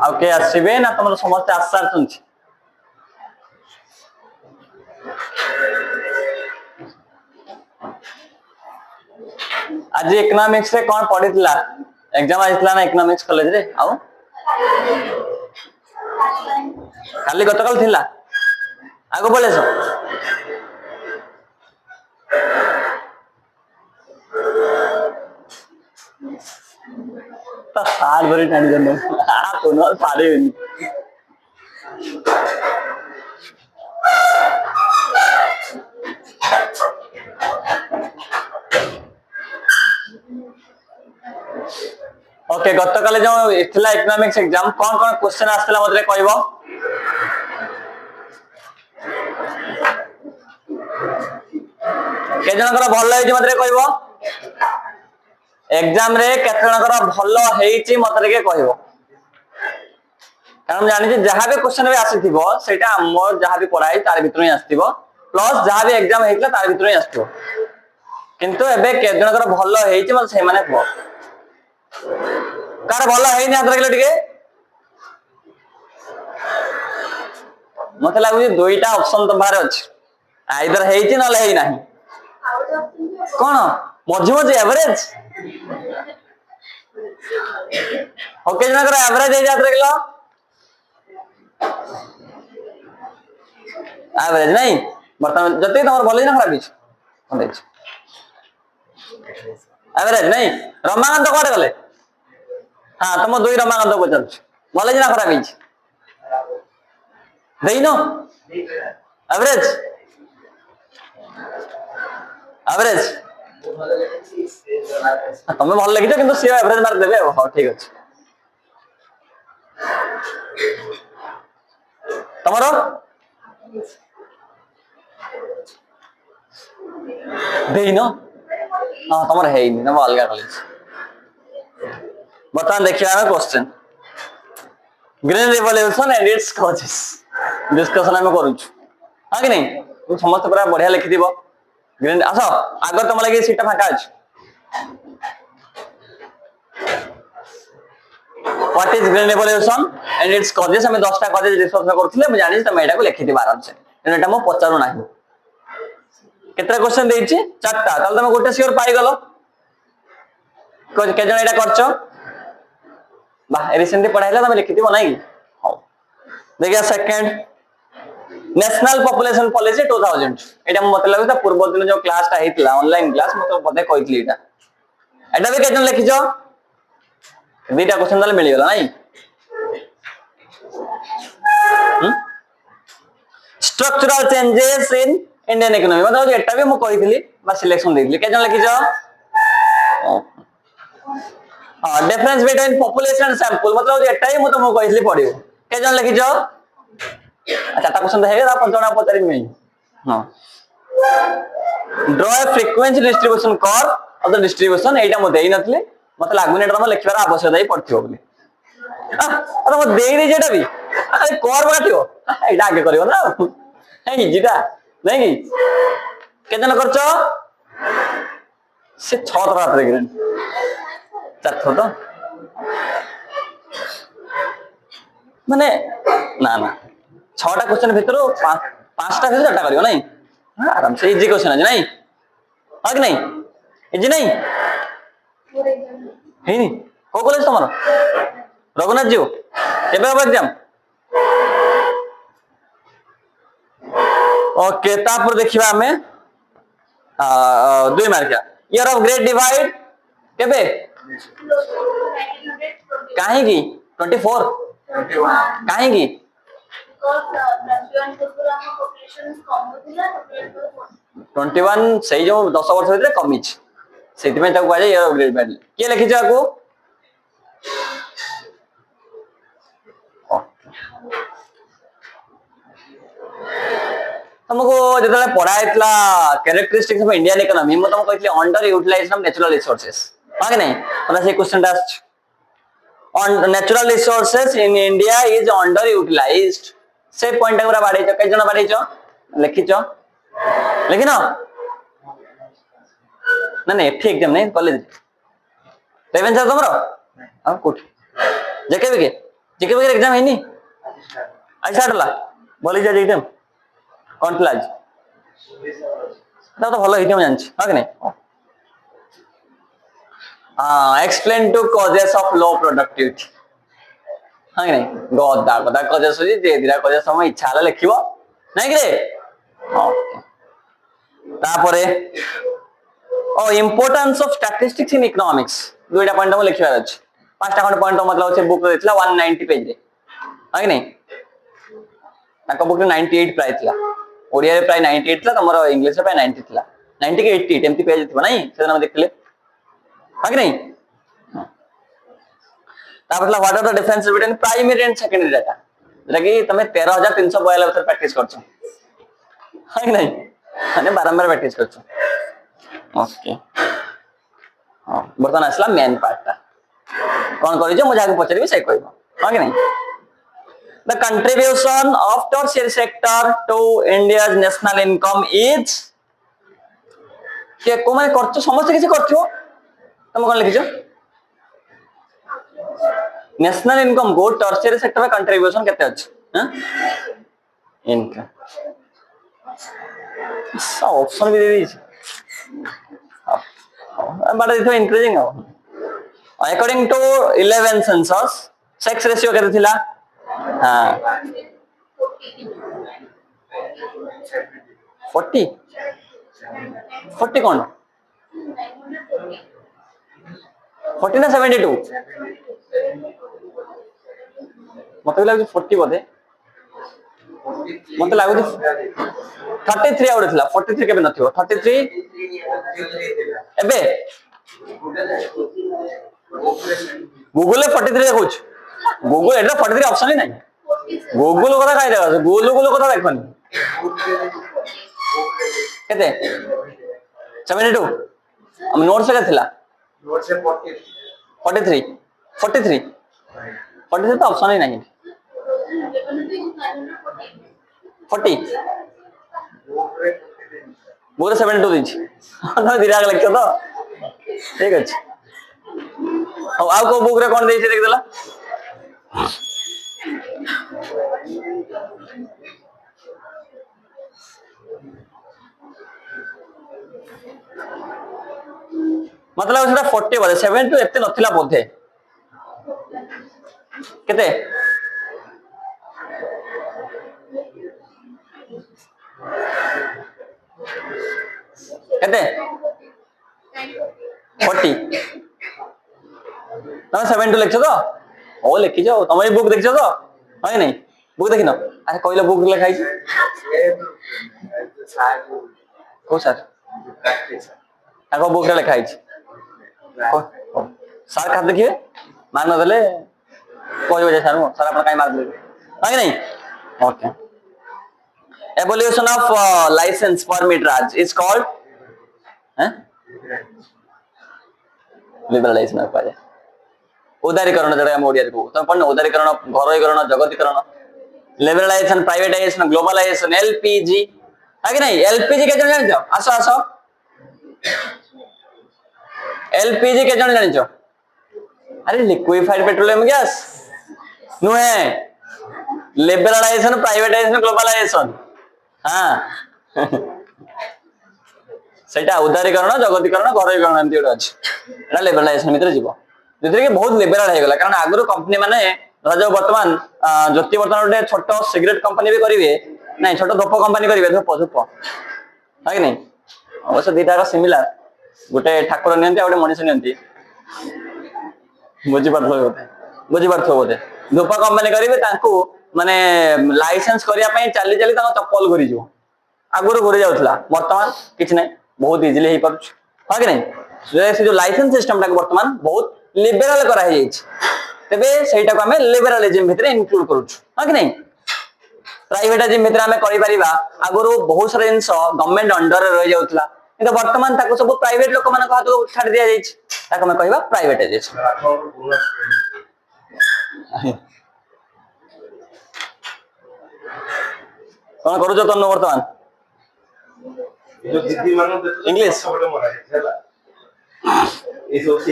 Okay आसबे ना तुम समस्त आस सारी आज इकोनॉमिक्स रे कौन पढ़ी एग्जाम आइसला ना इकोनॉमिक्स कॉलेज रे आउ खाली गतकाल थिला आगो बोले सो तो सार भरी टाणी जनो आ तो न सारे ओके गतकाल जो थिला इकोनॉमिक्स एग्जाम कौन कौन क्वेश्चन आसला मते कहबो के जनकर भल होई मते कहबो एग्जाम रे केते जनकर भल हेइची मते के कहबो कारण जानि जे जहां भी क्वेश्चन भी आसीथिबो सेटा हमर जहां भी पढ़ाई तार भीतर ही आसीथिबो प्लस जहां भी एग्जाम हेइतला तार भीतर ही आसीथिबो किंतु एबे के जनकर भल हेइची मते से माने कहबो कार भल हेइनी हाथ रखले टिके मते लागु दुईटा ऑप्शन तो बाहर अछि आइदर हेइची न हेइ नाही कोन मझी मझी एवरेज ओके जनकर एवरेज हे जात रखलो एवरेज नहीं बर्तमान जति तमर भले ना खराब हिच एवरेज नहीं रमाकांत कोडे गले हां तुम दुई रमाकांत को चल भले ना खराब हिच देइनो एवरेज एवरेज तुम भल लिखिछ किंतु सी एवरेज मार्क देबे हां ठीक अछि तमरो देइनो हां तमर हेइनी तम अलगा कॉलेज बता देखिया question green revolution and it's causes discussion हम करू हां कि नहीं तुम समस्त पूरा बढ़िया लिखि दिबो ग्रीन आसो आगर तुम लगे सीट फाका अछि what is green revolution and it's causes हम 10 टा कॉजेस डिस्कस करथिले मैं जानि तुम एटा को लिखि दिबा आराम से एटा मो पचारो नाही केतरा क्वेश्चन देछि चारटा ताल तुम गोटे सियोर पाई गलो के जण एटा करछो बा रिसेंटली पढ़ाइला तुम लिखि दिबो नाही हां देखिया सेकंड नेशनल पॉपुलेशन पॉलिसी 2000 एटा मते लागुता पूर्व दिन जो क्लास ता हेतला ऑनलाइन क्लास मते पदे कहितली एटा भी के जण लिखिजो दुईटा क्वेश्चन ताले मिली गला नाही structural changes in Indian economy मतलब एटा भी मु कहितली बा सिलेक्शन देतली के जण लिखिजो हां डिफरेंस बिटवीन पॉपुलेशन सैंपल मतलब एटा ही मु तुमको कहितली पढियो के जण लिखिजो अच्छा ता क्वेश्चन हेगा अपन जणा पचारि नै हां draw a frequency distribution curve of the distribution एटा मु देई नथले मते लागुने एटा हम लिखबार आवश्यकता ही पड़थियो बोली अरे मु देई रे जेटा भी अरे कर्व काटियो एटा आगे करियो ना हे जिटा नहीं कि केतना करछो से 6 तरह हाथ रे चार तो माने ना ना 6टा क्वेश्चन भीतर 5टा से 4टा करियो नहीं आराम से इजी क्वेश्चन है नहीं हां कि नहीं इजी नहीं है नहीं को कॉलेज तुम्हारा रघुनाथ जी केबे हो एग्जाम ओके तापर देखिबा हमें 2 mark year of great divide केबे काहे की 24 काहे की 21 सही जो 10 वर्ष भीतर कमी सेति में ताको इयर ऑफ ग्रेट मेडल के लिखिछ आको तुमको जतले पढ़ा हेतला कैरेक्टरिस्टिक्स ऑफ इंडियन इकोनॉमी म तुमको कहली under utilisation of natural resources हां कि नहीं मतलब से क्वेश्चन आछ on natural resources in India is underutilized से पॉइंट पूरा बाड़े छ कई जण बाड़े छ लिखि छ लिखि न ना एठी एग्जाम नहीं कॉलेज रेवेन सर तुमरो आ कोठ जेके एग्जाम है नी आज स्टार्ट होला बोली जा एग्जाम कौन क्लास तो भलो हिते म जानछि हां कि नहीं explain to causes of low productivity हां कि नहीं गदा गदा causes होजी जे दिरा causes समय इच्छा हला लिखिबो नहीं कि रे ओके तापरे importance of statistics in economics दुईटा पॉइंट हम लिखिबार अछि पांचटा खंड पॉइंट मतलब छै बुक देथिला 190 पेज रे हां कि नहीं ताको बुक रे 98 प्राइस थिला ओडिया रे प्राय 98 थिला तमरो इंग्लिश रे प्राय 90 थिला 90 के 80 एमती पेज थिबा नहीं सेदिन हम देखले हां कि नहीं तापरला what are the difference between primary and secondary data जेटा कि तमे 13342 भीतर प्रैक्टिस करछो हां कि नहीं माने बारंबार प्रैक्टिस करछो ओके हां बर्तन असला मेन पार्ट कौन करिजो मुझे आगे पचरिबे से कहबो हां कि नहीं the contribution of tertiary sector to India's national income is के को माने करछो समस्त किसी करछो तुम कौन लिखिছো नेशनल इनकम को टर्शियरी सेक्टर में कंट्रीब्यूशन केते अछि हां इनकम सब ऑप्शन भी दे दी but it increasing according to 11 census sex ratio केते थिला हां 40 कौन 40 ना 72 मत लागु 40 बोधे मत लागु 33 आउट थिला 43 केबे नथियो 33 एबे गूगल 43 देखौछ गूगल एटा 43 ऑप्शन ही नहीं गूगल कथा काई देबा गूगल कथा देखबनी केते 72 हम नोट से थिला नोट से 43 तो ऑप्शन ही नहीं 40 बुक 72 दिन ना दिराग लक्ष्य तो ठीक अछि अब आ को बुक रे कोन देछि देख देला मतलब सेटा 40 बोले 72 एते नथिला बोधे केते केते 40 तुम 72 लिखছো तो ओ लिखि जाओ तुम बुक देखছো तो है नहीं बुक देखिनो अरे कहलो बुक लिखाई को सर आको बुक रे लिखाई सर का देखिए मार न देले कोई वजह सर अपन काई मार देले है नहीं okay evolution of license for metrage is called liberalization of पाजे उदारीकरण जडा हम ओडिया को तो पढन उदारीकरण घरोईकरण जगतीकरण लिबरलाइजेशन प्राइवेटाइजेशन ग्लोबलाइजेशन एलपीजी है कि नहीं एलपीजी के जण जानछो आसो आसो एलपीजी के जण जानछो अरे लिक्विफाइड पेट्रोलियम गैस नुहे लिबरलाइजेशन प्राइवेटाइजेशन ग्लोबलाइजेशन हां सेटा उदारीकरण जगतीकरण घरोईकरण एंती ओड अछि एटा लिबरलाइजेशन मित्र जीवो जेतरे के बहुत लिबरल हे गेला कारण आगरो कंपनी माने राजो वर्तमान ज्योति वर्तमान ओटे छोटो सिगरेट कंपनी भी करिवे नहीं छोटो धूप कंपनी करिवे धूप है कि नहीं अवश्य दीटा का सिमिलर गोटे ठाकुर नियंती गोटे मनीष नियंती बुझी पारथो बोधे धूप कंपनी करिवे तांको माने लाइसेंस करिया पई चाली चाली तांको चप्पल घुरी जो आगुरो घुरी जाउथला वर्तमान किछ नै बहुत इजीली हे पारुछ है कि नहीं से जो लाइसेंस सिस्टम टाक वर्तमान बहुत लिबराल करा है तेबे सेटा को हमें लिबरालिज्म भितर इंक्लूड करूछु हां कि नहीं प्राइवेटाइजिम भितर हमें करि परिबा आगरो बहुत सारा जिंस गवर्नमेंट अंडर रे रहि जाउतला किंतु वर्तमान ताको सब प्राइवेट लोक मानक हाथ छाड़ दिया जाइछ ताको हमें कहबा प्राइवेटाइजेशन कोन करू जो तन वर्तमान इंग्लिश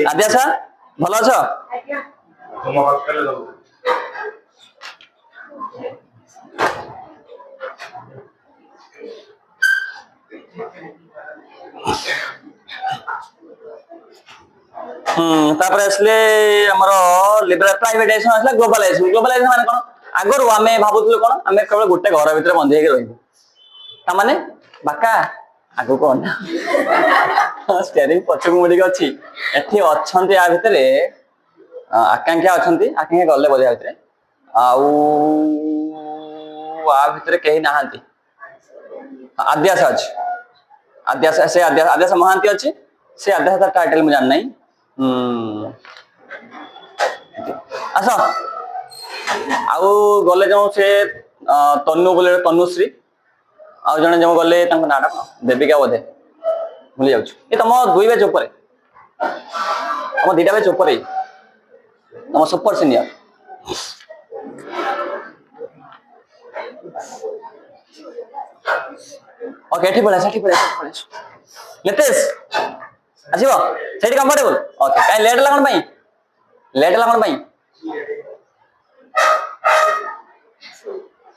आद्या सा भलो छ तापर असले हमर लिबरल प्राइवेटाइजेशन असला ग्लोबलाइजेशन माने कोन आगरो हमें भाबुतलो कोन हमें केवल गोटे घर भीतर बंद हेके रहिबो ता माने बाका आगो कोन स्टीयरिंग पछक मुडी अछि एठी अछंती आ भितरे आकांक्षा अछंती आकांक्षा गले बजे भितरे आउ आ भितरे केही नाहंती आद्यास अछि आद्यास महांती अछि से आद्यास टाइटल में जान नहीं आस आउ गले जो से तन्नु बोले तन्नुश्री आउ जने जो गले तांको नाटा देविका बोधे भूली जाउछ ए तम दुई बैच ऊपर हम दीटा बैच ऊपर हम सुपर सीनियर ओके ठीक पड़े नितेश आसीबो सेठी कंफर्टेबल ओके काई लेट लागन भाई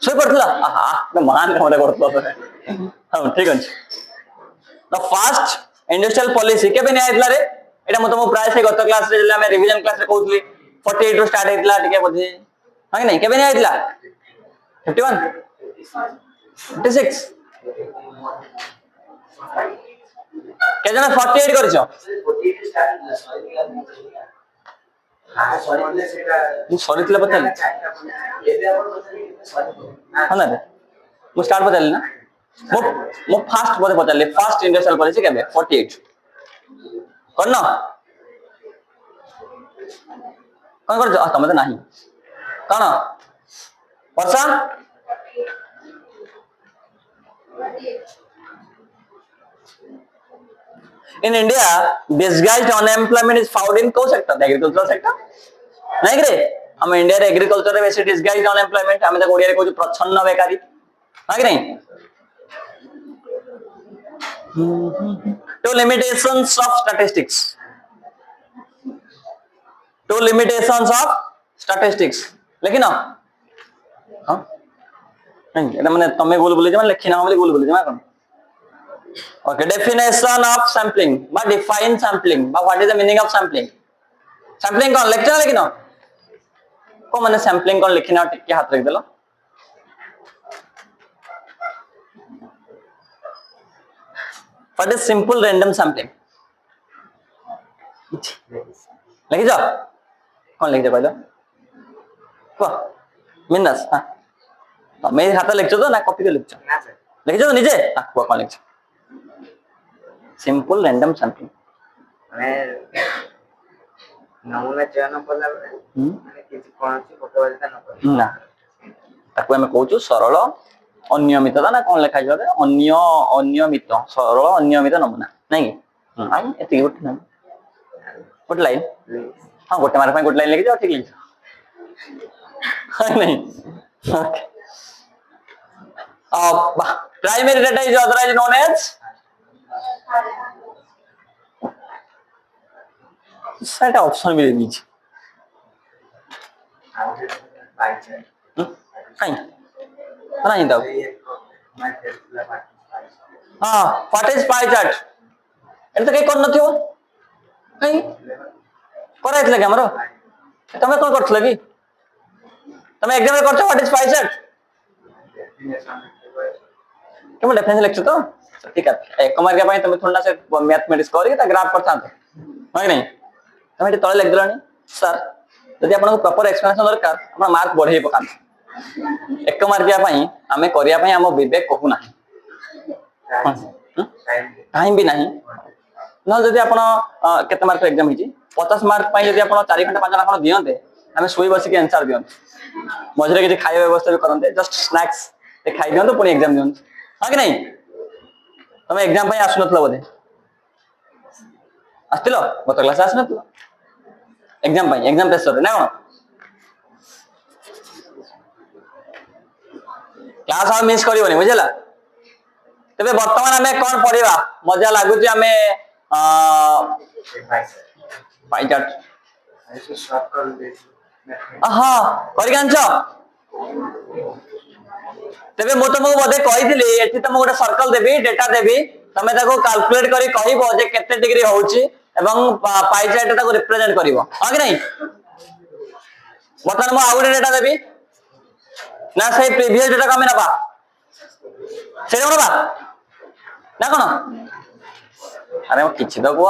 सोई पड़थला आहा ना महान काम करथलो हां ठीक अछि द फास्ट इंडस्ट्रियल पॉलिसी केबे नै आइतला रे एटा म तुम प्राय से गत क्लास रे हम रिवीजन क्लास रे कहउतली 48 रो स्टार्ट आइतला टिके बजे हां नै केबे नै आइतला 51 56 के जना 48 करछो मु सरितला पतल हां रे मु स्टार्ट पतल ना मु फास्ट बोले पतल फास्ट इंडस्ट्रियल पॉलिसी केबे 48 करना कौन कर तमे तो नहीं कौन वर्षा in India disguised unemployment is found in co sector the agricultural sector नहीं रे हम इंडिया रे एग्रीकल्चर रे बेसी डिस्गाइज्ड अनएम्प्लॉयमेंट हमें तो ओडिया रे कहू प्रच्छन्न बेकारी हां कि नहीं टू लिमिटेशंस ऑफ स्टैटिस्टिक्स लेकिन हां नहीं एटा माने तमे गोल बोले जे माने लेखिना हम गोल बोले जे माने okay definition of sampling but define sampling but what is the meaning of sampling कौन लेक्चर लेकिन को माने sampling कौन लिखिना टिके हाथ रख देलो what is simple random sampling लिख जाओ कौन लिख दे पहले को मिनस हां तो मेरे हाथ लेक्चर दो ना कॉपी के लेक्चर ना सर लिख जाओ नीचे हां को कौन लेक्चर सिंपल रैंडम सैंपलिंग माने नमूना चयन करला माने किछि कोनसी फोटोवालिता न ना ताको हम कहू सरल अनियमितता ना कोन लिखा जाय अनियमित सरल अनियमित नमूना नहीं आई एति गुट ना गुट लाइन हां गोटे मार गुट लाइन लिख जाओ ठीक लिख हां नहीं okay primary data is otherwise known as सेटा ऑप्शन भी दे दीजिए नहीं दो हाँ व्हाट इज पाई चार्ट एटा तो कई कोन नथियो नहीं करे इतले हमरो तमे कोन करथले की तमे एग्जाम में करछो व्हाट इज पाई चार्ट केम डेफिनेशन लिखछो तो ठीक है एक मार्क के तुम थोड़ा से मैथमेटिक्स करी ता ग्राफ करता है नहीं तुम तले लिख दिलानी सर यदि आपन प्रॉपर एक्सप्लेनेशन दरकार अपन मार्क बढ़े पका एक मार्क के आमे करिया हम विवेक कहू ना टाइम भी नहीं ना जदि आपण केते मार्क एग्जाम हिची 50 मार्क पई जदि आपण 4 घंटा 5 घंटा आपण दियंते हमें सोई बसी के आंसर दियंते मझरे के खाଇବା व्यवस्था भी करंते जस्ट स्नैक्स ते खाइ दियंतो पुनी एग्जाम दियंतो हां कि नहीं तमे एग्जाम पई आसुनतलो बोधे आस्तिलो गत क्लास आसुनतलो एग्जाम प्रेशर ना कोन क्लास आ मिस करिवनी बुझला तबे वर्तमान हमें कोन पढिबा मजा लागुची हमें पाई चार्ट ऐसे शॉर्ट कर दे हां करि कांचो तबे मो तुमको बोधे कहिथिली एठी तुम गोटे सर्कल देबी डेटा देबी तमे ताको कैलकुलेट करी कहिबो जे केते डिग्री होउची एवं पाई चार्ट ताको रिप्रेजेंट करिवो हां कि नहीं वर्तमान मो आउटे डेटा देबी ना से प्रीवियस डेटा कमे नबा से नबा ना कोन अरे मो किछि तो को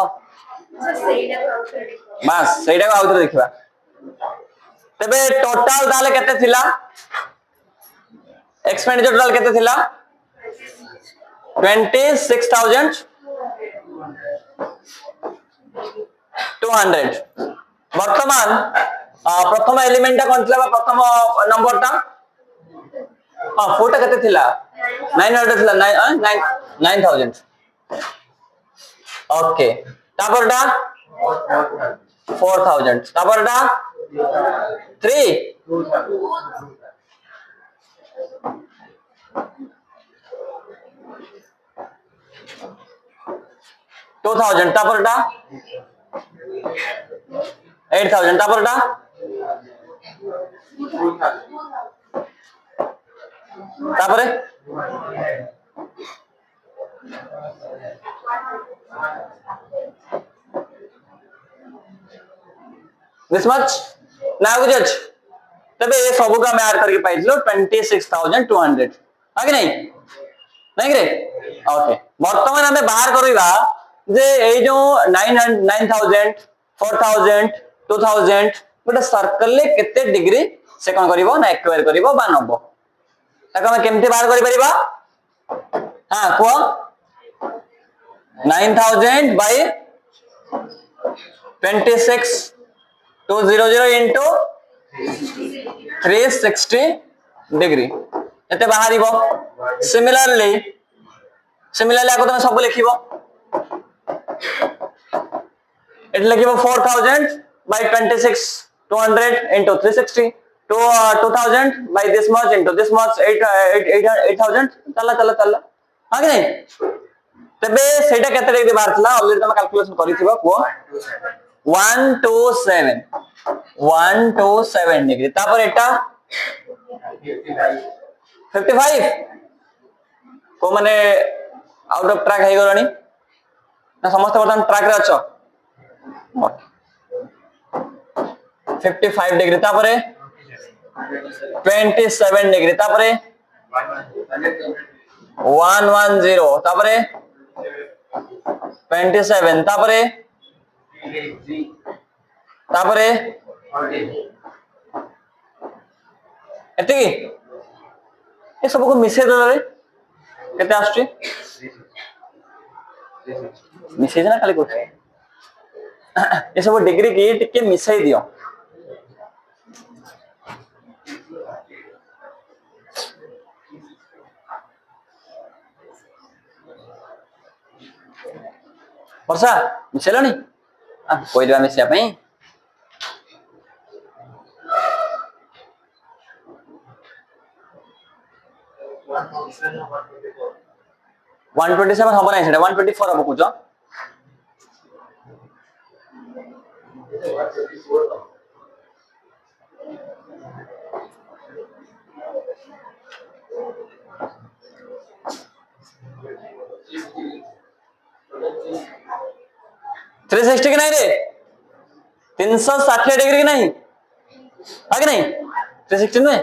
बस सेटा को आउटे देखिबा तबे टोटल दाले केते थिला एक्सपेंडिचर टोटल केते थिला 26,200 वर्तमान प्रथम एलिमेंट कोन थिला प्रथम नंबर ता हां फोटा केते थिला 900 थिला 9000 ओके तापरटा 4000 तापरटा 3 2000 तापरटा 8000 तापरटा तापरे दिस मच ना गुजच तबे ये सब का मैं ऐड करके पाइलो 26,200 आगे नहीं रे ओके वर्तमान हमें बाहर करबा जे ए जो 9,000 4,000 2,000 गोटे सर्कल ले केते डिग्री से कोन करबो ना एक्वायर करबो बा नबो ताको हम केमते बाहर करि परिबा हां को 9,000 by 26,200 into 360 डिग्री एते बाहरिबो सिमिलरली आको तुम सब लिखिबो eight लिखिबो 4,000 by 26,200 into 360 to 2,000 by this much into this much 8,000 चला हां कि नहीं तबे सेटा केते डिग्री बाहर थला ऑलरेडी तुम कैलकुलेशन करिथिबो को 127 डिग्री तापर एटा 55 को माने आउट ऑफ ट्रैक है गरानी ना समस्त बर्तमान ट्रैक रे अछो 55 डिग्री तापरे 27 डिग्री तापरे 110 तापरे 27 तापरे एति ये सब को मिसे दरे केते आछी मिसेज ना खाली कोठे ये सब डिग्री की टिके मिसाई दियो वर्षा मिसेलनी कोई दिवा मिसिया पई 127 हबो नै सेटा 124 हबो कुछ 360 की नहीं रे 360 डिग्री की नहीं आगे नहीं 360 में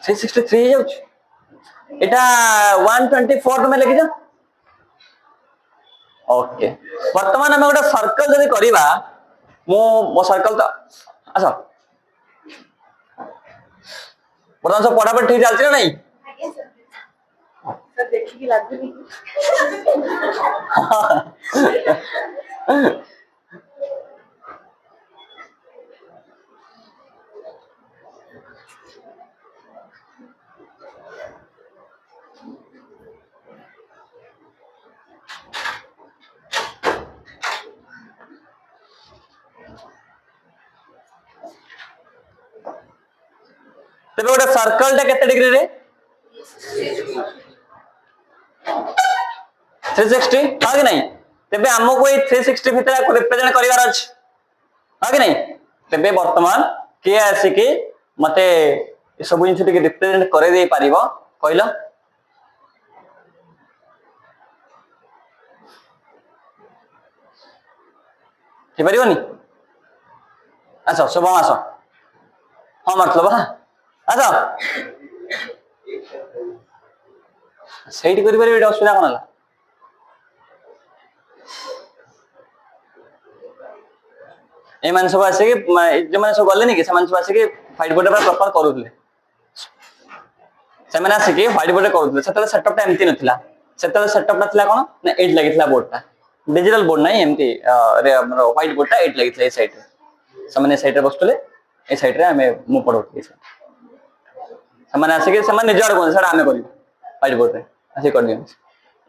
363 जाउछ एटा 124 में लिखि जा ओके वर्तमान हम गोटे सर्कल जदि करिबा मो सर्कल तो आसा वर्तमान सब पढ़ा ठीक चलछि ना नहीं सर देखिए लागुनी तेरे गोटे सर्कल टा केते डिग्री रे 360 हाँ कि नहीं तेबे हमको ये 360 भितर को रिप्रेजेंट करिवार अछि हाँ कि नहीं तेबे वर्तमान किए आसिकी मते सब जिन टिके रिप्रेजेंट करे दे पारिबो कहलो हे पारिबोनी अच्छा शुभम आसो हाँ मतलब अच्छा ସେଇଠି କରିପାରିବେ ଏଇଟା ଅସୁବିଧା କଣ ହେଲା ଏମାନେ ସବୁ ଆସିକି ଯୋଉମାନେ ସବୁ ଗଲେନି କି ସେମାନେ ସବୁ ଆସିକି ହ୍ୱାଇଟ ବୋର୍ଡ ରେ ପ୍ରପର କରୁଥିଲେ ସେମାନେ ଆସିକି ହ୍ୱାଇଟ ବୋର୍ଡ ରେ କରୁଥିଲେ ସେତେବେଳେ ସେଟଅପ ଟା ଏମିତି ନଥିଲା ସେତେବେଳେ ସେଟଅପ ଟା ଥିଲା କଣ ନା ଏଇଠି ଲାଗିଥିଲା ବୋର୍ଡ ଟା डिजिटल बोर्ड नहीं एमती हमर व्हाइट बोर्ड टा एट लागितले ए साइड रे सामान्य साइड रे बसतले ए साइड रे हमें मु पढौतले सामान्य आसे सामान्य निज आड़ कोन सेटा हमें करियो व्हाइट बोर्ड रे आसे कर दियो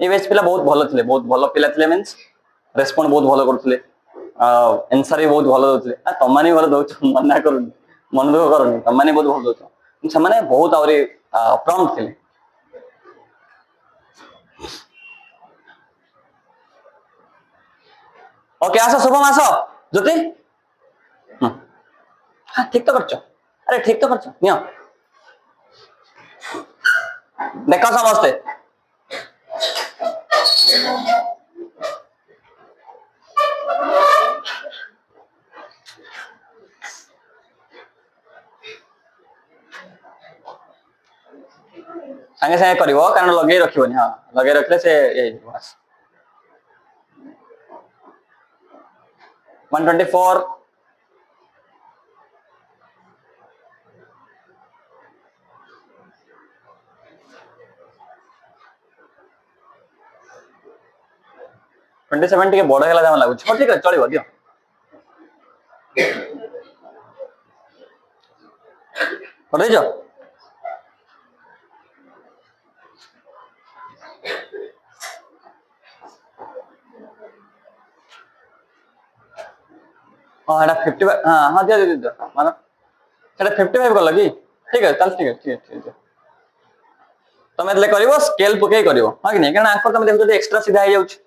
ए बेस पिला बहुत भलो पिला थिले मींस रेस्पोंड बहुत भलो करथले आंसर भी बहुत भलो दउथले आ तमानी भलो दउछ मना करूनी मन दुख करूनी तमानी बहुत भलो दउछ सामान्य बहुत आवरे प्रॉम्प्ट थिले ओके आसो शुभम आसो ज्योति हाँ ठीक तो करछ अरे ठीक तो करछ नियो देखो समझते संगे संगे करिवो कारण लगे रखिबोनी हां लगे रखले से ए बस 124 27 टिके बड़ हेला जाम लागु छ ठीक है चलिबो दियो कर देजो हां एटा 55 हां हां दियो दियो दियो मानो एटा 55 कर लगी ठीक है चल ठीक है तमे एतले करिवो स्केल पके करिवो हां कि नहीं कारण आंकर तमे देखो एक्स्ट्रा सीधा हो जाउछ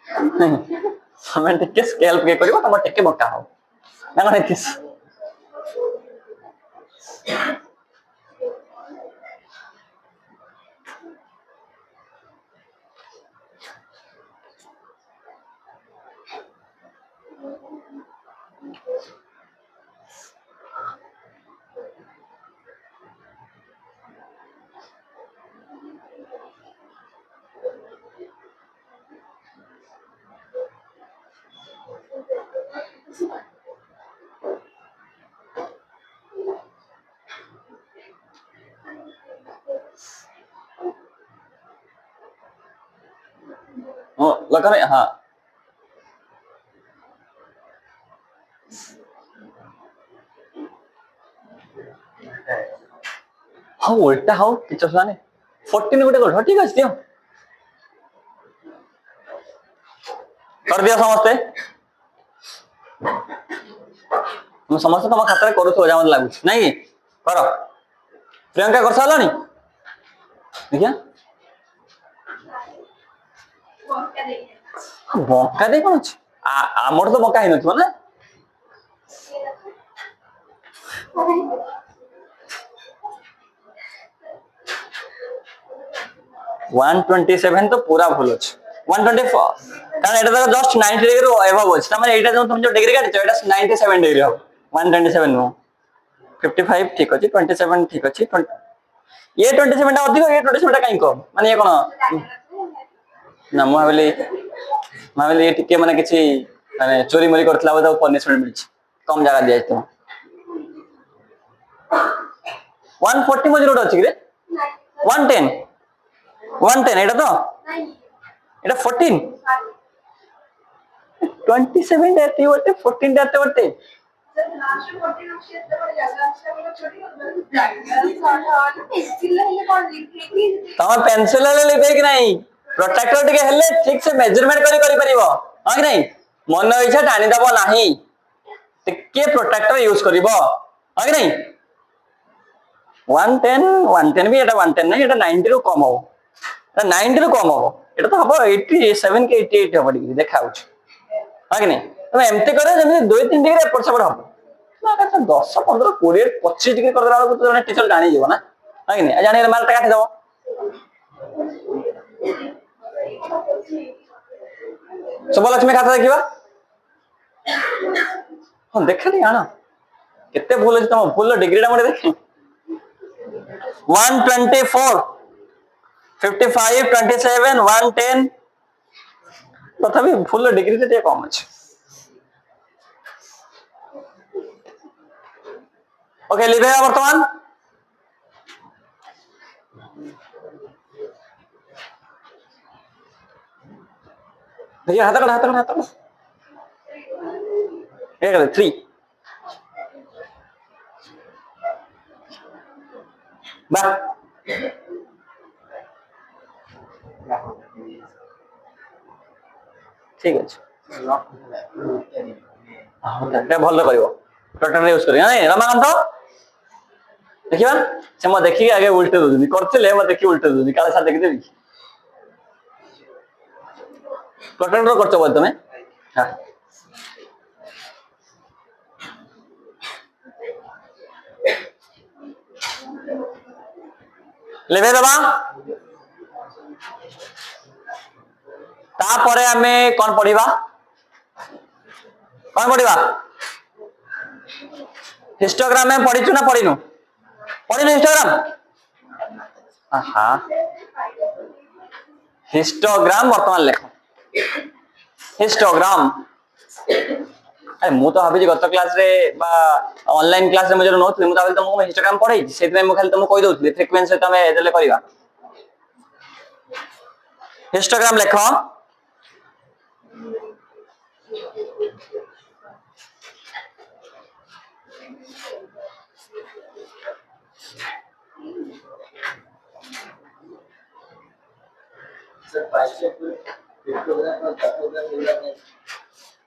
तमे टिके स्केल पके करिवो तमे टिके बका हो ना कोन किस ओ लगा में हां हां उल्टा हाउ किछ सुनाने 14 गुटे कर ठीक अछि दियो कर दिया समझते हम समस्त तुम खाता करू जहाँ मत लगुच नहीं कर प्रियंका कर सारानी देखिया बंका दे कौन आमर तो बंका ही नथिबो ना वन 127 तो पूरा भूल अच्छे 124 कारण एटा तो जस्ट 90 डिग्री एबव अछि त माने एटा जो तुम जो डिग्री काटि एटा 97 डिग्री हो 127 नो 55 ठीक अछि 27 ठीक अछि ये 27 टा अधिक ये 27 टा काई कम माने ये कोन ना भाविली ये टिके माने किछि माने चोरी मोरी करथला बता पनिशमेंट मिलछि कम जगह दिया तो 140 मजर रोड अछि रे 110 110 এটা তো এটা 14 27 টা এতে বলতে 14 টা এতে বলতে तम पेंसिल लिखे कि नहीं प्रोटेक्टर टिके हेले ठीक से मेजरमेंट करी परिबो हां कि नहीं मन इच्छा टाणी दबो नाही टिके प्रोटेक्टर यूज करबो हां कि नहीं 110 भी एटा 110 नहीं एटा 90 रो कम हो 90 रो कम हो एटा तो हबो 87 के 88 हबो डिग्री देखाउछ हां कि नहीं तमे एमते करे जमे 2 3 डिग्री एपट सेपट हबो 10 15 20 25 डिग्री कर देला तो जने टीचर जानि जीवो ना हां कि नहीं जानि माल काटी दबो शुभलक्ष्मी खाता देखिबा हां देखली आना केते भूल अछि तम भूल डिग्रीटा मते देखि 124 55 27 110 तथापि भूल डिग्री टे कम अछि ओके लिखे वर्तमान भैया हाथ कड़ ये कर 3 बा ठीक अछि हां ते भल करिवो प्रोटेक्टर यूज करी नै रमाकांत देखिबा से म देखि आगे उल्टे दोनी करथिले म देखि उल्टे दोनी काले साथ देखि देबी प्रोटेक्टर करछो बोल तमे हां लेबे दबा ता परे हमें कोन पढिबा हिस्टोग्राम में पढिचु ना पढिनु हिस्टोग्राम हां हिस्टोग्राम वर्तमान लेख हिस्टोग्राम अरे मु तो भाभी गत क्लास रे बा ऑनलाइन क्लास रे मुझे नोट मु तो तुमको हिस्टोग्राम पढाई सेति मु खाली तुमको कहि दउथि फ्रीक्वेंसी तमे देले करिवा हिस्टोग्राम लेख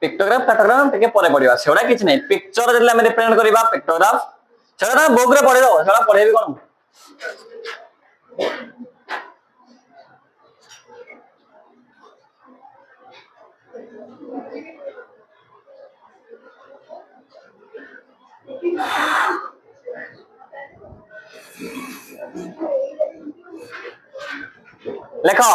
पिक्टोग्राफ काटोग्राफ टिके परे पडिबा सेडा किछ नै पिक्चर जले हम रिप्रेजेंट करबा पिक्टोग्राफ सेडा बुक रे पढि दो सेडा पढेबी कोन लेखो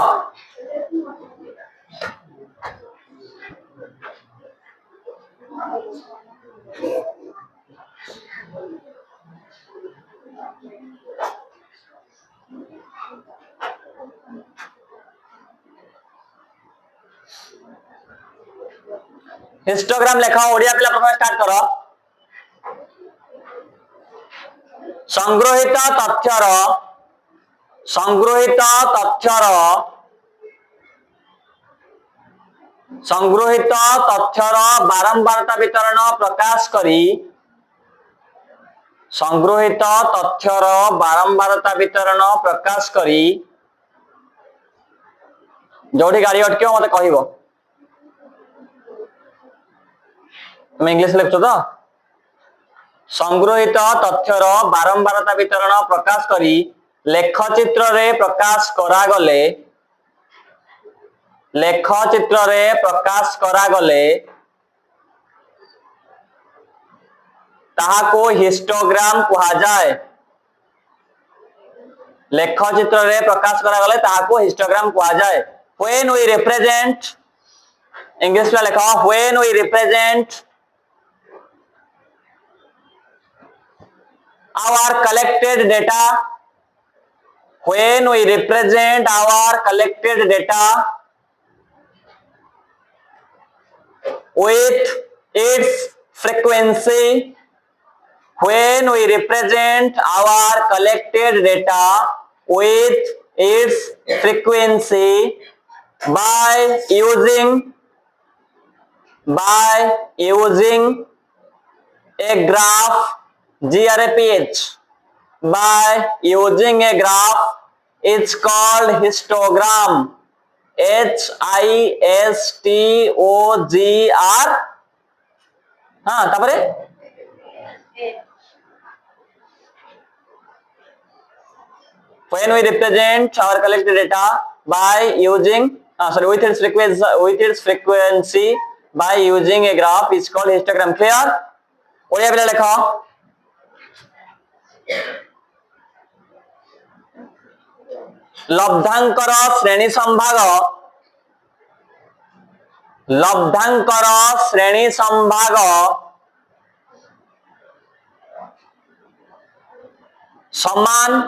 हिस्टोग्राम लेखा ओडिया पिला प्रथम स्टार्ट करो संग्रहित तथ्यर बारंबारता वितरण प्रकाश करी संग्रहित तथ्यर बारंबारता वितरण प्रकाश करी जोठी गाड़ी अटके मते कहबो तुम इंग्लिश लिखছো तो संग्रहित तथ्यर बारंबारता वितरण प्रकाश करी लेखचित्र रे प्रकाश करा गले ताहाको हिस्टोग्राम कहा जाए लेखचित्र रे प्रकाश करा गले ताहाको हिस्टोग्राम कहा जाए when we represent इंग्लिश में लिखा when we represent our collected data with its frequency when we represent our collected data with its frequency by using a graph, graph, by using a graph. It's called histogram, histogr. हाँ तापरे when we represent our collected data by using with its frequency by using a graph is called histogram. Clear? Odia पिला लेखो लब्धांकर श्रेणी संभाग समान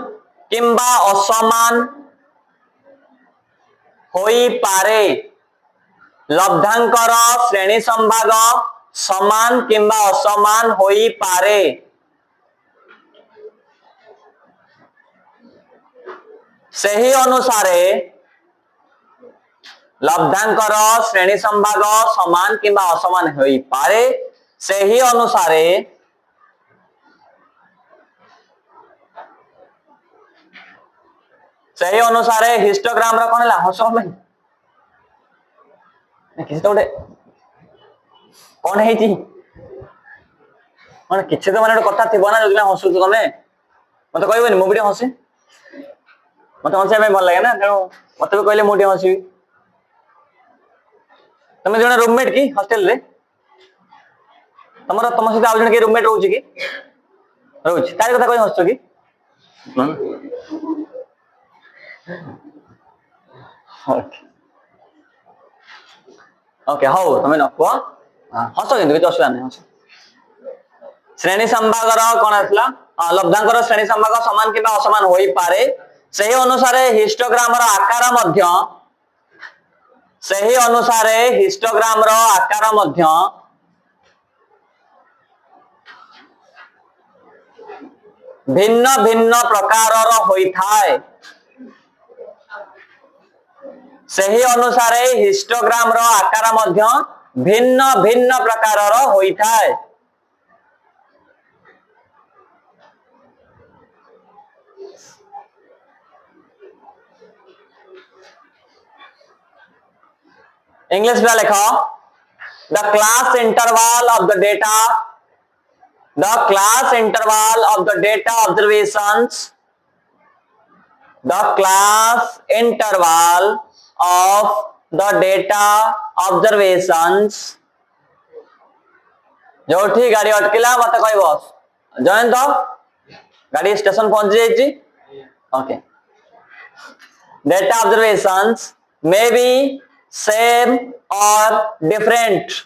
किंबा असमान होई पारे लब्धांकर श्रेणी संभाग समान किंबा असमान होई पारे सही अनुसारे लब्धांकर श्रेणी संभाग समान किंबा असमान होई पारे सही अनुसारे हिस्टोग्राम रो कोन ला हसो में किसी तो कौन है मैंने किसी तो मैंने कथा थी ना जो हसु तुम मत कहबनी मुझे हसी मत हंसा भल लगे ना तेणु मत भी कहले मुझे हसबी तुम जो रूममेट कि हॉस्टल रे तुम सहित आउ जन रूममेट रोच कि रोच तार कथा कह हसु कि ओके हाउ तुम न कह हस कि असुविधा नहीं हस श्रेणी संभागर कौन आसला लब्धांकर श्रेणी संभाग समान कि असमान हो पारे सही अनुसार हिस्टोग्राम आकार भिन्न भिन्न प्रकार होइथाय सही अनुसार हिस्टोग्राम आकार भिन्न भिन्न प्रकार होइथाय इंग्लिश में लिखो the class interval of the data observations जो ठीक गाड़ी अटकिला मत कहबो जयंत गाड़ी स्टेशन पहुंच जाइए okay data observations may be same or different.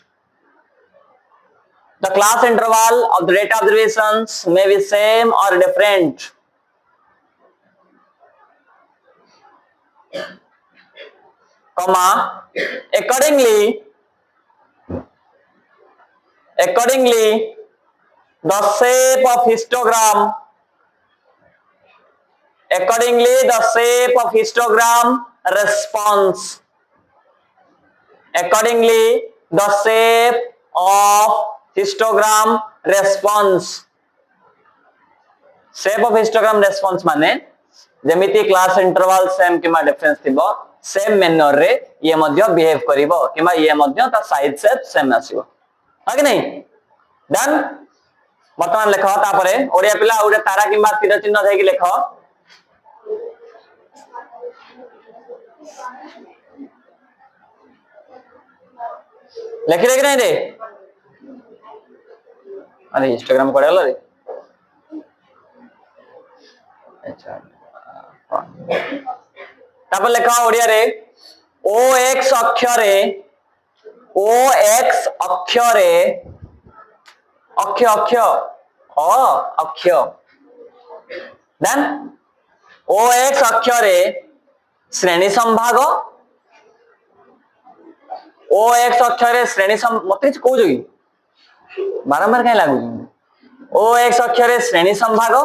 The class interval of the data observations may be same or different. Comma accordingly the shape of histogram response माने जेमिति क्लास इंटरवल सेम किमा difference थिबो same manner रे ये मध्य behave करिवो keema ये मध्य ता size shape same आसीबो हा कि नहीं डन वर्तमान लेख तापरे ओडिया पिला ओडे तारा किमा तीर चिन्ह देकी लेख लिखिले कि नहीं रे अरे इंस्टाग्राम कोड हला रे अच्छा तापर लेखा ओडिया रे ओ एक्स अक्षरे अक्ष देन ओ एक्स अक्षरे श्रेणी संभाग ओ एक्स अक्षरे श्रेणी मत कौ कि बारंबार कहीं लागू ओ एक्स अक्षरे श्रेणी संभाग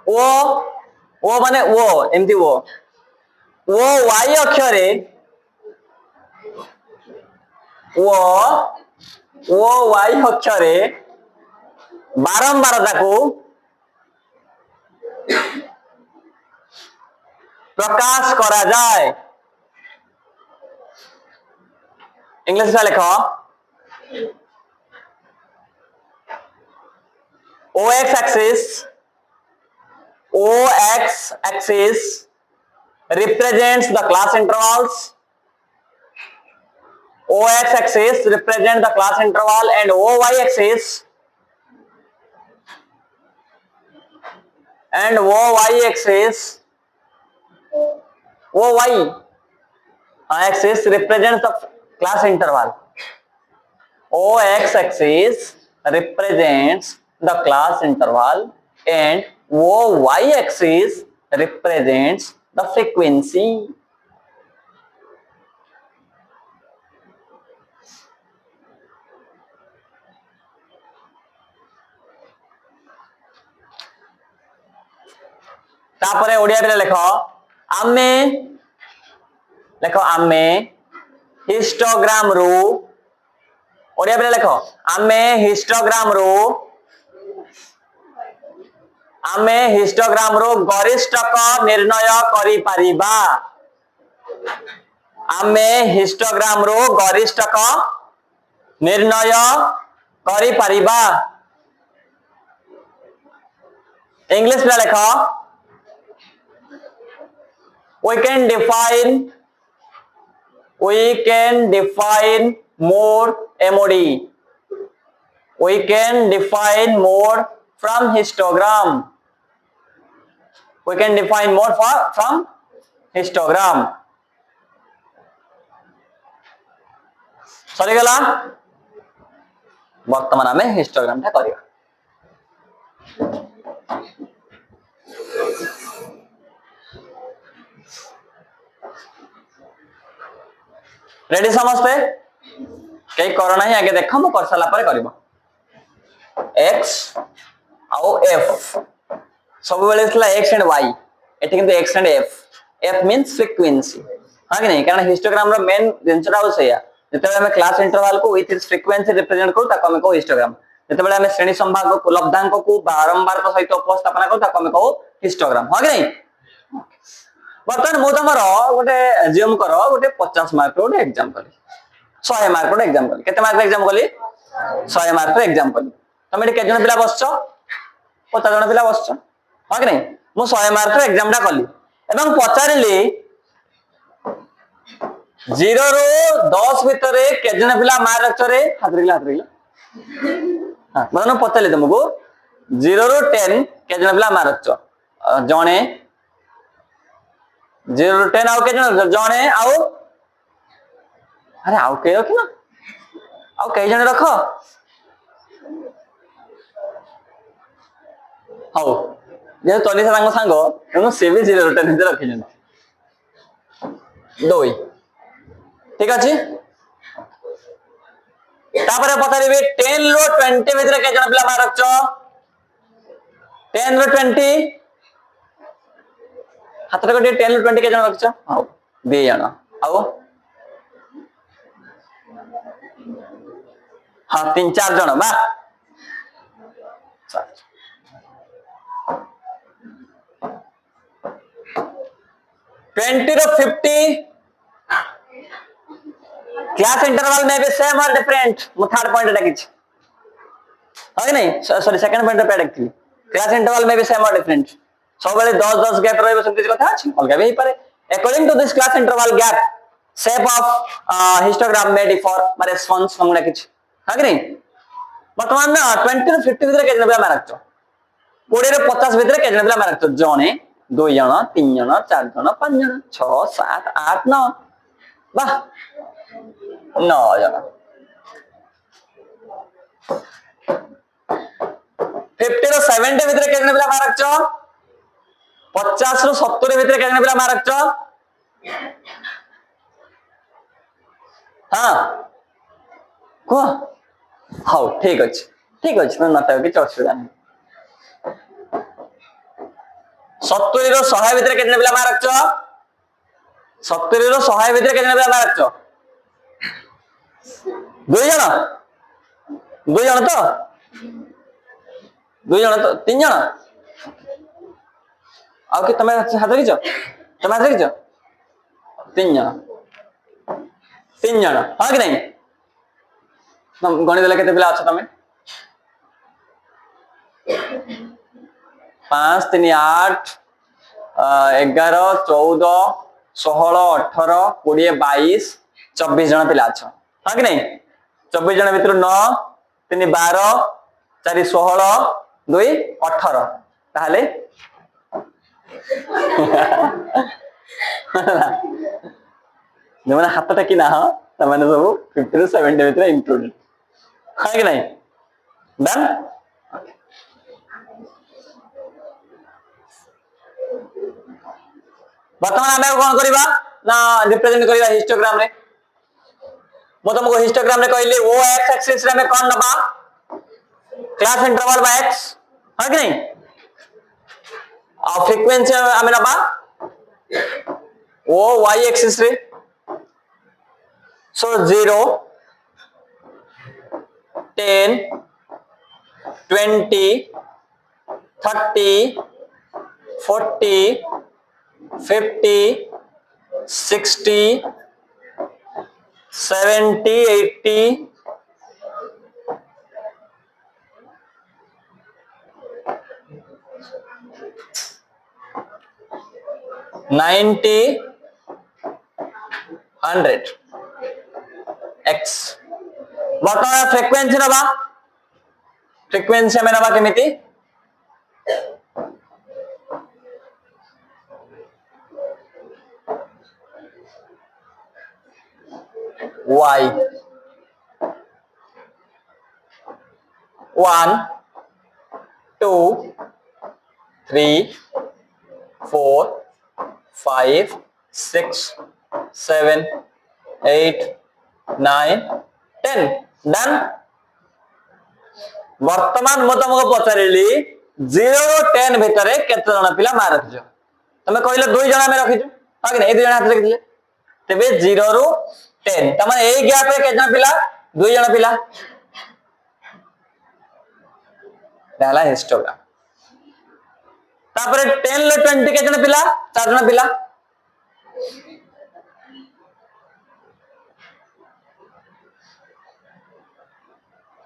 ओ ओ माने ओ एमती ओ वाई अक्षरे ओ वाई अक्षरे बारंबार ताकू प्रकाश करा जाए। इंग्लिश में लिखो OX axis represents the class intervals. OX axis represents the class interval and OY axis OY axis represents the class interval. OX axis represents the class interval and OY axis represents the frequency. तापरे ओडिया रे लेखो आमे histogram रू ओडिया रे लेखो आमे histogram रू गरिष्ठक निर्णय करि परिबा। आमे हिस्टोग्राम रू गरिष्ठक निर्णय करि परिबा। इंग्लिश में लिखो we can define more MOD. We can define more from histogram. We can define more from histogram. सरी गला वर्तमान आमे हिस्टोग्राम टा करिया। रेडी समझते कई करना ही आगे देखा मु कर साला पर करबो x आउ f सब बेले इसला x एंड y एठी किंतु x and f means frequency हां कि नहीं कारण हिस्टोग्राम रो मेन जिंसरा हो सया जते हमें क्लास इंटरवल को विथ इट्स फ्रीक्वेंसी रिप्रेजेंट करू ताको हमें को हिस्टोग्राम जते बेले हमें श्रेणी संभाग को लब्धांक को बारंबार तो सहित उपस्थापना करू ताको हमें को हिस्टोग्राम हां कि नहीं। बर्तमान मु तमरो गोटे जियम करो गोटे 50 मार्क रो एग्जाम करी 100 मार्क रो एग्जाम करी केते मार्क एग्जाम करी 100 मार्क रो एग्जाम करी तमे के जण पिला बसछो 50 जण पिला बसछो हां कि नहीं मु 100 मार्क रो एग्जाम टा कली एवं पचारिली 0 रो 10 भितरे के जण पिला मार्क रखछो रे हाथ रिला हां मतलब पचारली तुमको 0 रो 10 के जण पिला मार्क रखछो जणे 0 रो 10 आउ के जणे आउ अरे आउ के रखी ना आउ कई जण रख हाउ जे तोनी से सांग एनु से भी 0 रो 10 भितर रखी जण दोई ठीक अछि तापरे पतारिबे 10 रो 20 भितर के जण पिला मार रखछो 10 रो 20 हाथ रे 10 रो 20 के जण रखछो हाउ दे जण आउ हाँ 3-4 जण बा 20 रो 50 क्लास इंटरवल में भी सेम और डिफरेंट मु थर्ड पॉइंट डाकिछ है नहीं सॉरी सेकंड पॉइंट पे डाकिथि क्लास इंटरवल में भी सेम और डिफरेंट सब बेले 10 गैप रहबो सेमति कथा अछि अलगा भी पारे according to this class interval gap shape of histogram में डिफर माने रेस्पॉन्स हम डाकिछ है कि नहीं वर्तमान ना 20 रो 50 भीतर के जण पिला मारछो 20 रो 50 भीतर के जण पिला मारछो जणे 2 जण 3 जण 4 जण 5 जण 6 7 8 9 वाह 9 जण 50 रो 70 भीतर के जण पिला मारछो 50 रो 70 भीतर के जण पिला मारछो हां को हाउ ठीक अछि न नता कि चर्चा नहीं 70 रो 100 भितर केतने पिला मार रखछ 70 रो 100 भितर केतने पिला मार रखछ दुई जण तो तीन जण आउ कि तमे हाथ रखिछ तीन जण हां कि नहीं गणित केते पिला अछ तमे 5 3 8 11 14 16 18 20 22 24 जन पिला अछ हां कि नहीं 24 जन भितर 9 3 12 4 16 2 18 ताहले जमना हाथ टेकी ना तमाने सब 50 टू 70 भितर इंक्लूडेड हां कि नहीं डन वर्तमान आमे कोन करबा ना रिप्रेजेंट करबा हिस्टोग्राम रे मो तुमको हिस्टोग्राम रे कहली ओ एक्स एक्सिस रे में कोन नबा क्लास इंटरवल बाय एक्स हां कि नहीं और फ्रीक्वेंसी आमे नबा ओ वाई एक्सिस रे सो 0 10 20 30 40 50 60 70 80 90 100 x वर्तमान फ्रीक्वेंसी नबा फ्रीक्वेंसी में नबा केमिति y 1 2 3 4 5 6 7 8 9 10 डन वर्तमान मो तुमको पचारिली 0 रो 10 भितर केते जण पिला मार रखिजो तमे कहले 2 जण में रखिजो हां कि नहीं 2 जण हाथ रखिले तबे 0 रो 10 तमाने ए गैप रे केते जण पिला 2 जण पिला डाला हिस्टोग्राम तापर 10 ले 20 केते जण पिला 4 जण पिला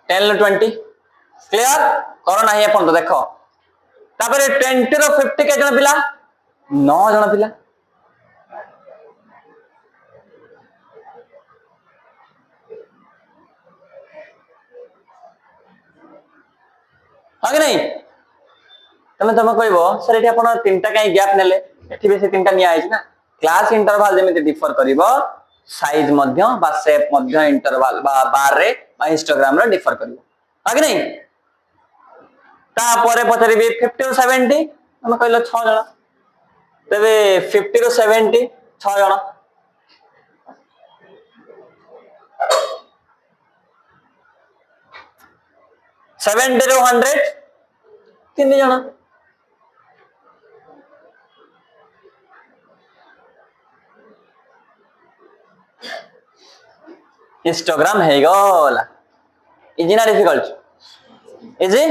10 ले 20 क्लियर करो नाही अपन तो देखो तापर 20 रो 50 केते जण पिला 9 जण पिला हां कि नहीं तमे कहबो सर एठी अपन तीनटा काई गैप नेले एठी बे से तीनटा निया आइछ ना क्लास इंटरवल जेमिति डिफर करिवो साइज मध्य बा शेप मध्य इंटरवल बा बार रे बा हिस्टोग्राम रे डिफर करिवो हां कि नहीं ता परे पचरिबी 50 टू 70 हम कहलो 6 जण तबे 50 टू 70 6 जण 70 ରୁ 100 3 जण हिस्टोग्राम है गला इजी ना डिफिकल्ट इजी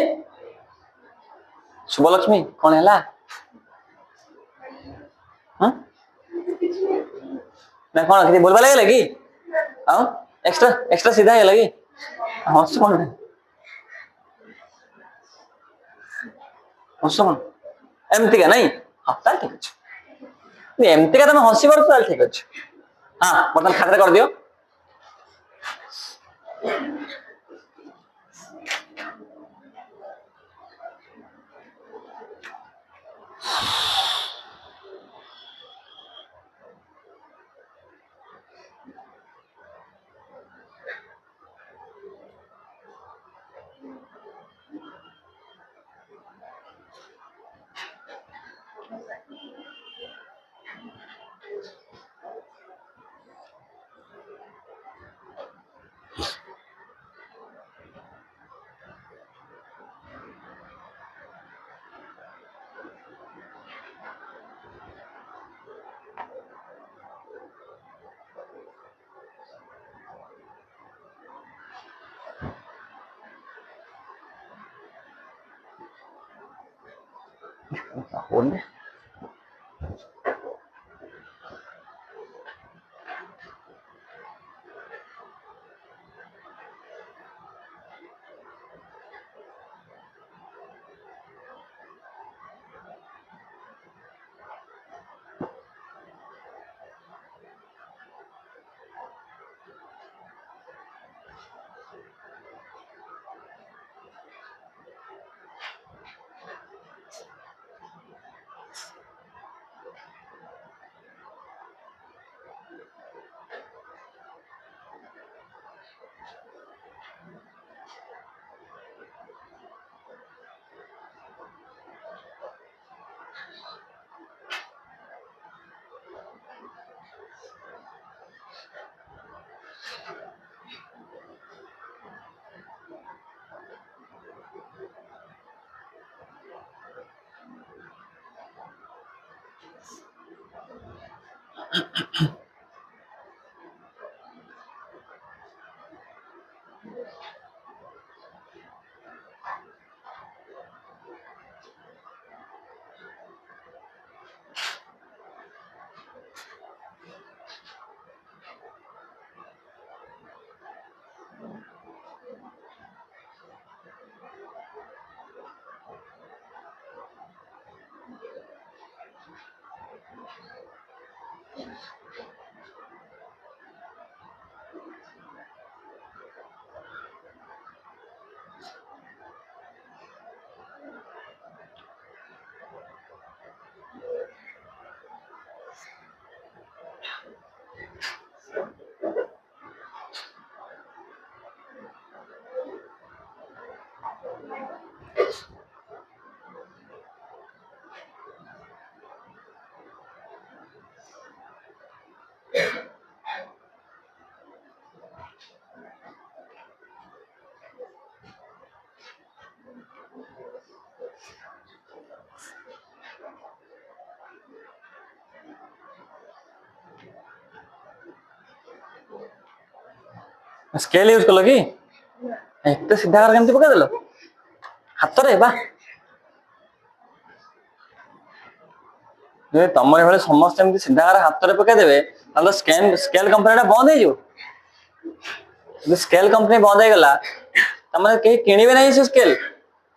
शुभलक्ष्मी कौन है हाँ ना कौन किसी बोलबा लगे लगी हाँ एक्स्ट्रा एक्स्ट्रा सीधा है लगी हाँ सुन हसुन एमती का नहीं हाँ ताल ठीक अच्छे एमती का तुम हसी पड़ो ताल ठीक अच्छे हाँ बर्तमान खाते कर दियो होने स्केल यूज कल कि एत सीधा केमती पकईदेल हाथ रे बा तुम ये समस्त सीधा हाथ में पकईदेवे स्केल कंपनी बंद हो स्केल कंपनी बंद हो गला कहीं किणवे ना से स्केल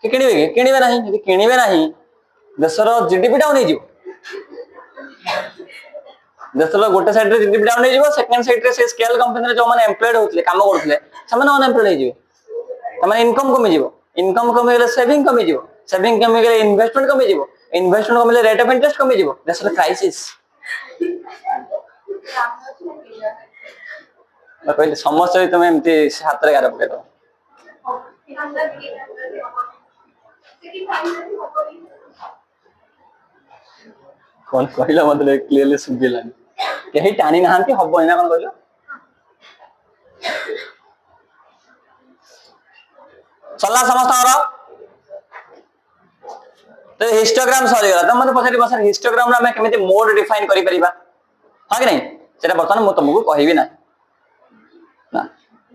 किणवे किणवे ना किणवे ना देशर जीडीपी डाउन हो देशर गोटे साइड रे जीडीपी डाउन हो सेकंड साइड रे से स्केल कंपनी जो माने एम्प्लॉयड होतले काम करथले समान अनएम्प्लॉयड हो जिवे तमाने इनकम कमी जिवो इनकम कमी गेले सेविंग कमी जिवो सेविंग कमी गेले इन्वेस्टमेंट कमी जिवो इन्वेस्टमेंट कमी गेले रेट ऑफ इंटरेस्ट कमी जिवो देशर क्राइसिस कहले समस्या तुम एमती हाथ रे गार पके दो कौन कहला मतलब क्लियरली सुबिलानी कहीं टाणी नहांती हबो इना कौन कहलो चला समस्त तो हिस्टोग्राम सरी गला तो मते पछारी बसर हिस्टोग्राम रा मैं केमिति मोड डिफाइन करि परिबा हां कि नहीं सेटा बर्तमान मु तुमको कहबी ना ना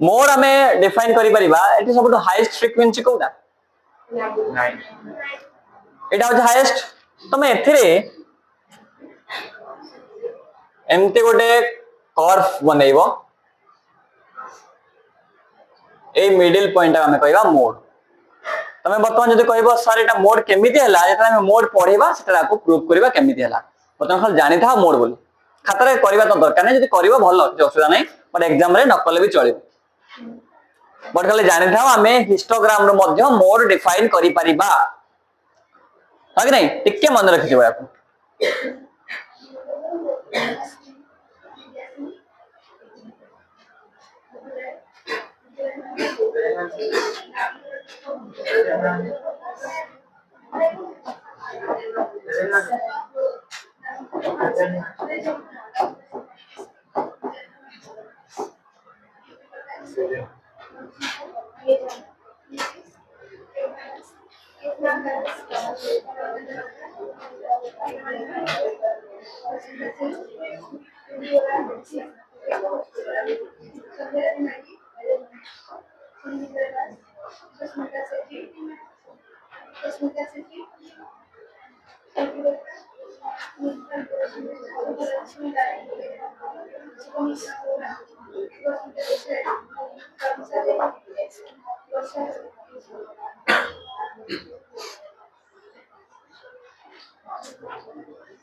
मोड हमें डिफाइन करि परिबा एटी सबटु हाईएस्ट फ्रीक्वेंसी कोडा 9 एटा हो हाईएस्ट तुम एथिरे एमती गोटे कर्व बनैबो ए मिडिल पॉइंट हमें कहबा मोड तमे बर्तमान जदि कहबो सर एटा मोड केमिति हला जेतला हमें मोड पढेबा सेटा आपको प्रूफ करबा केमिति हला बर्तमान खाली जानि था मोड बोली खाता रे करबा तो दरकार नै जदि करबो भलो जे असुविधा नै बट एग्जाम रे न कले भी चलिबो बट खाली जानि था हमें हिस्टोग्राम रो मध्य मोड डिफाइन करि परिबा हा कि नै टिके मन रखि दिबो आपको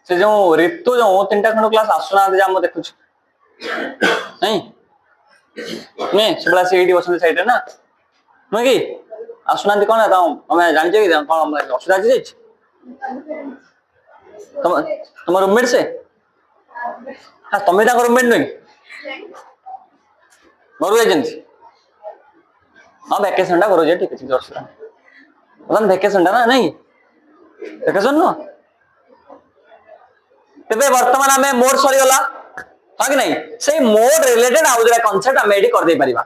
से जो ऋतु जो 3टा खंड क्लास आसुना जे हम देखु नहीं नहीं सबला सीडी बसने साइड ना नुह कि आसुना कौन है तमें जान कि कौन असुविधा जी तुम रूममेट से हाँ तुम्हें रूममेट नुह घर जाइए हाँ वैकेशन टा घर ठीक है असुविधा मतलब वैकेशन टा ना नहीं वैकेशन नुह तेरे वर्तमान आम मोड सरीगला हाँ कि नहीं से मोड रिलेटेड आउ जो कनसेप्ट आम ये कर पारिबा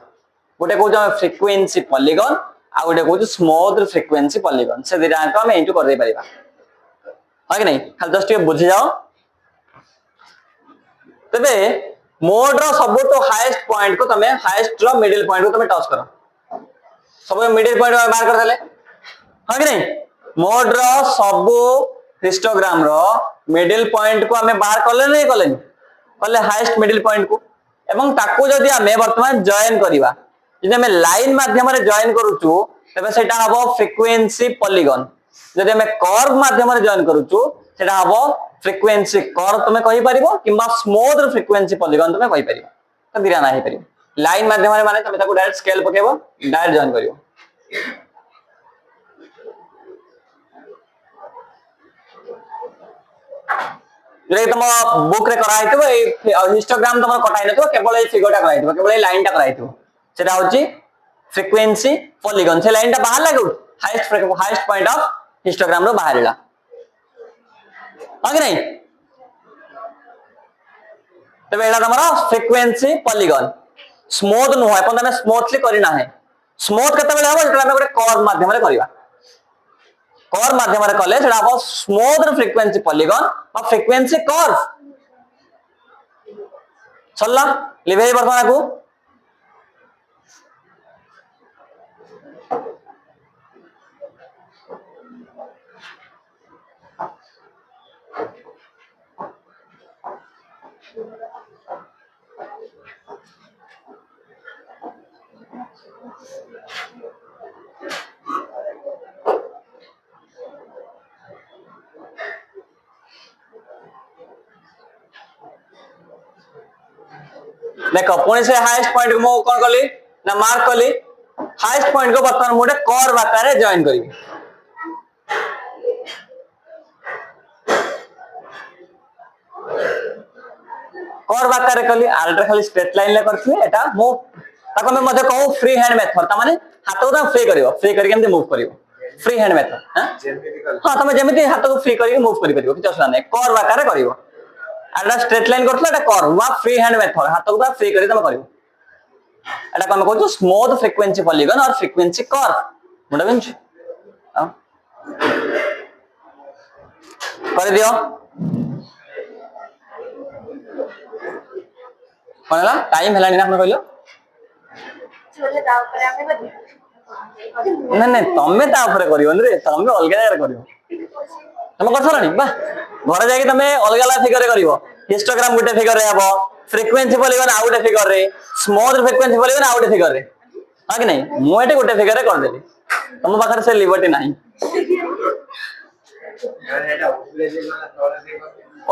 गोटे कौन फ्रिक्वेंसी पॉलीगन आ गोटे कौन स्मूथ फ्रिक्वेंसी पॉलीगन से दुटा आम एंटू कर पारिबा हाँ कि नहीं खाली जस्ट बुझी जाओ तेरे मोड रो सबुठ हाईएस्ट पॉइंट को तमे हाईएस्ट रो मिडिल पॉइंट को तमे टच करो सब मिडिल पॉइंट बाहर कर देले हाँ कि नहीं मोड रो सबु हिस्टोग्राम रो मिडिल पॉइंट को हमें बाहर कले नहीं कले कले हाईएस्ट मिडिल पॉइंट को एवं ताकू जदि हमें वर्तमान जॉइन करबा जदि हमें लाइन माध्यम रे जॉइन करूचु तबे सेटा हबो फ्रीक्वेंसी पॉलीगन जदि हमें कर्व माध्यम रे जॉइन करूचु सेटा हबो फ्रीक्वेंसी कर्व तमे कहि परिबो किबा स्मूथ फ्रीक्वेंसी पॉलीगन तमे कहि परिबो त दिरा नाही परिबो लाइन माध्यम रे माने तमे ताकू डायरेक्ट स्केल पकेबो डायरेक्ट जॉइन करिवो तुम बुक रे कराई हिस्टोग्राम तुम कटाई न केवल ये फिगर कराई केवल ये लाइन टा कराई सेटा होची फ्रीक्वेंसी पॉलीगन से लाइन टा बाहर लागो हाईएस्ट पॉइंट ऑफ हिस्टोग्राम रो बाहरला हां कि नहीं तबे एला तमरा फ्रीक्वेंसी पॉलीगन स्मूथ न होय पण तमे स्मूथली करिना है स्मूथ केते बेले हो जेतला गोटे कर्व माध्यम रे करिवा कर्व माध्यम रे कले सेटा हो स्मूथ फ्रीक्वेंसी पॉलीगन और फ्रीक्वेंसी कर्व चलला लिभे वर्तमान को देखो पुणी से हाईएस्ट पॉइंट को मु कोन कली ना मार्क कली हाईएस्ट पॉइंट को वर्तमान मोटे कर्व आकार रे जॉइन करी कर्व आकार रे कली आल्ट्रा खाली स्ट्रेट लाइन ले करथि एटा मु ताको मैं मते कहू फ्री हैंड मेथड ता माने हाथ को फ्री करिवो फ्री करी केमते मूव करिवो फ्री हैंड मेथड हां तमे जेमिति हाथ को फ्री करी मूव करि परिवो कि असला नै कर्व आकार रे करिवो आल्ट्रा स्ट्रेट लाइन करथला एटा कर्व वा फ्री हैंड मेथड हाथ को फ्री करी तमे करिवो एटा कोन कहू स्मूथ फ्रीक्वेंसी पॉलीगन और फ्रीक्वेंसी कर्व मुंडा बेंच हां कर दियो कोनला टाइम हलानी ना कहलो छोले ता ऊपर आमे बदी ना नहीं तमे ता ऊपर करियो रे तमे अलग जगह करियो तमे करथलानी बा घर जाके तमे अलग अलग फिगर करियो हिस्टोग्राम गुटे फिगर रे हबो फ्रीक्वेंसी पॉलीगन आउट गुटे फिगर रे स्मूथ फ्रीक्वेंसी पॉलीगन आउट गुटे फिगर रे हां कि नहीं मु एटे गुटे फिगर रे कर देली तम पाखर से लिबर्टी नाही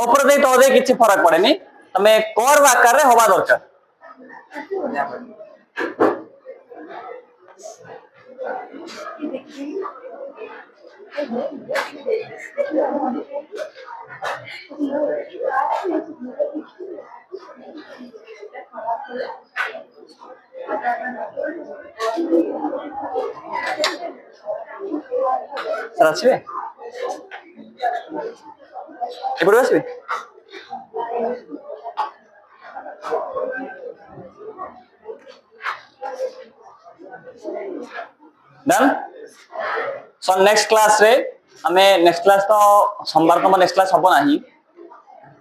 ऊपर दे तो दे किछि फरक पड़ेनी तमे कर्व आकार रे होबा दरकार सर आछबे एपड़ आछबे डन सो नेक्स्ट क्लास रे हमें नेक्स्ट क्लास तो सोमवार तो नेक्स्ट क्लास हबो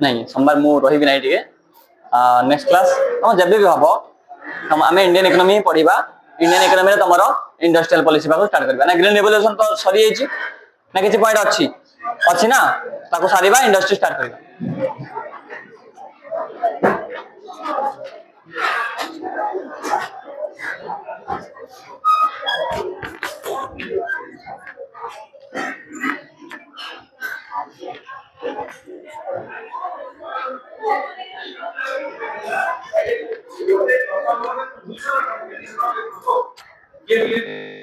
नहीं सोमवार मु रही भी नहीं ठीक नेक्स्ट क्लास हम जब भी हबो हम हमें इंडियन इकोनॉमी पढ़िबा इंडियन इकोनॉमी रे तमरो इंडस्ट्रियल पॉलिसी बाको स्टार्ट करबा ना ग्रीन रेवोल्यूशन तो सरी जाई ना किछि पॉइंट अछि ना ताको सारीबा इंडस्ट्री स्टार्ट करबा ये